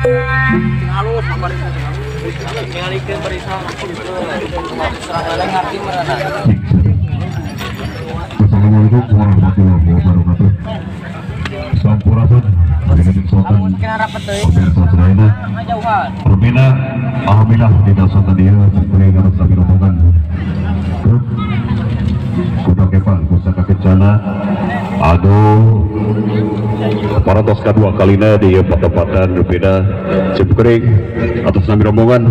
halus kabar itu ngalikeun barisan serangan ngarti merana. Assalamualaikum warahmatullahi wabarakatuh. Sampurasun dengan sultan pemirsa Seraina Perbina alhamdulillah tidak sultan dia seperti yang kami rombongan grup kuda kepal pusaka kencana aduh para tos kedua kalinya di patapatan Perbina Cipkering atas nama rombongan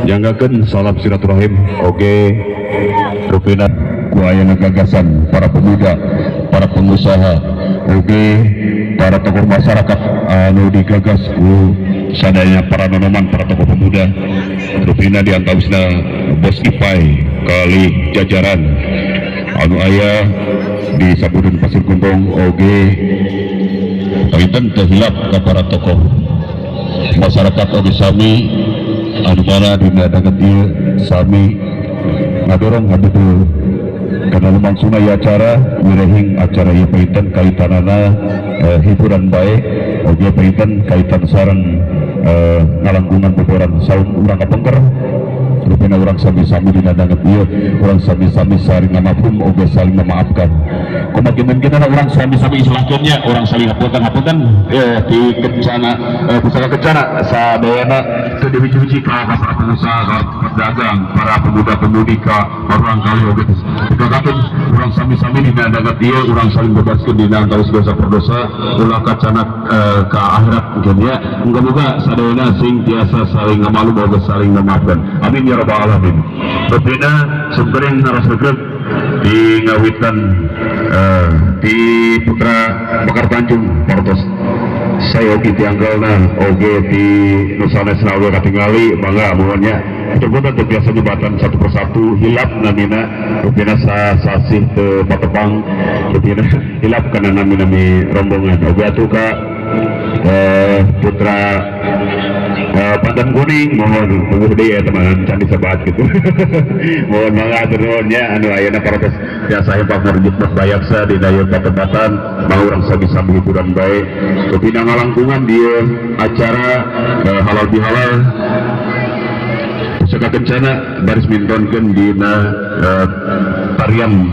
janggakeun salam silaturahim oge Perbina kuayana gagasan para pemuda para pengusaha oge para tokoh masyarakat anu digagas ku sadaya para nonoman para tokoh pemuda Rupina diantawisna bos Ipai kali jajaran anu aya di Sabudun Pasir Kuntong oge kaitan terhilap ke para tokoh masyarakat oge sami anu mana dina daget ieu sami ngadorong habitul karena lumangsuna ya acara wirehing acara ieu paitan kaitanana hiburan baik oge paitan kaitan sareng ngalangkungan beberan saum urang kapengker rupina urang sami-sami dina danget ieu urang sami-sami saling ngamafhum oge saling memaafkan kumaha kita urang sami-sami islahkeunnya urang saling hapunten di kencana pusaka kencana sadayana teu diwiji-wiji ka para pengusaha ka pedagang para pemuda-pemudi ka barangkali oge digagakeun urang sami-sami dina danget ieu urang saling bebaskeun dina antaus dosa perdosa ulah kacana ka akhirat mungkin ya muga-muga sadayana sing tiasa saling ngamalum oge saling memaafkan amin ya rabbal alamin. Berbeda sumbereng narasugeng di ngawitan di Putra Bakar Tanjung Partos saya oge tianggalna oge di Nusana Senawi katingali mangga mohonnya terbuat biasa jembatan satu persatu hilap namina rupina sasih te patepang rupina hilap karena nami rombongan oge atuh ka Putra Pandan Kuning mohon tunggu deh ya teman candi sebat gitu mohon mangga turunnya anu ayeuna parotos biasa Pak Murjid Bayaksa di daya patempatan mau urang sami-sami hiburan baik kepina ngalangkungan dia acara halal bihalal pusaka kencana baris mintonkeun dina tarian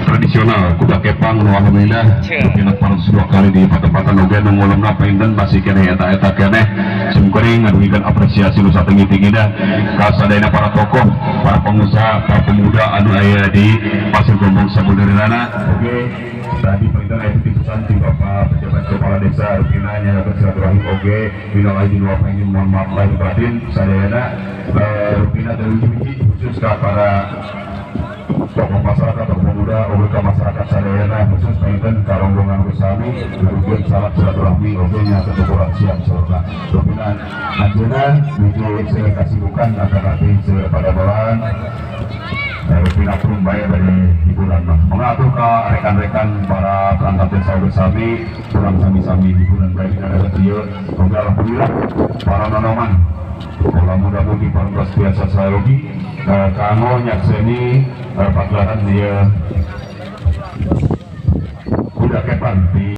tradisional kuda kepang nu alhamdulillah kepina parantos dua kali di patempatan oge nu ngulungna painten masih keneh eta keneh sumkering ngadugikan apresiasi nu satinggi-tinggina ka sadayana para tokoh para pengusaha para pemuda anu aya di Pasir Gombong Sabudarirana oge tadi painten aya titisan ti Bapak pejabat kepala desa rupina nya silaturahim oge minal aidin wal faizin mohon maaf lahir batin sadayana rupina dari wiji khusus ka para tokoh masyarakat atau pemuda oge masyarakat sadayana khusus painten ka rombongan sami kemudian salam silaturahmi oge nya ketukuran siap saudara rupina anjeunna nuju saya kasibukan akan nanti pada bulan rupina pun baik dari hiburan mengatur ke rekan-rekan para perangkat desa oge sami kurang sami-sami hiburan baik dari dia oge alhamdulillah para nonoman kalau mudah-mudi parantos biasa sayogi kanggo nyakseni pagelaran dia kuda kepang di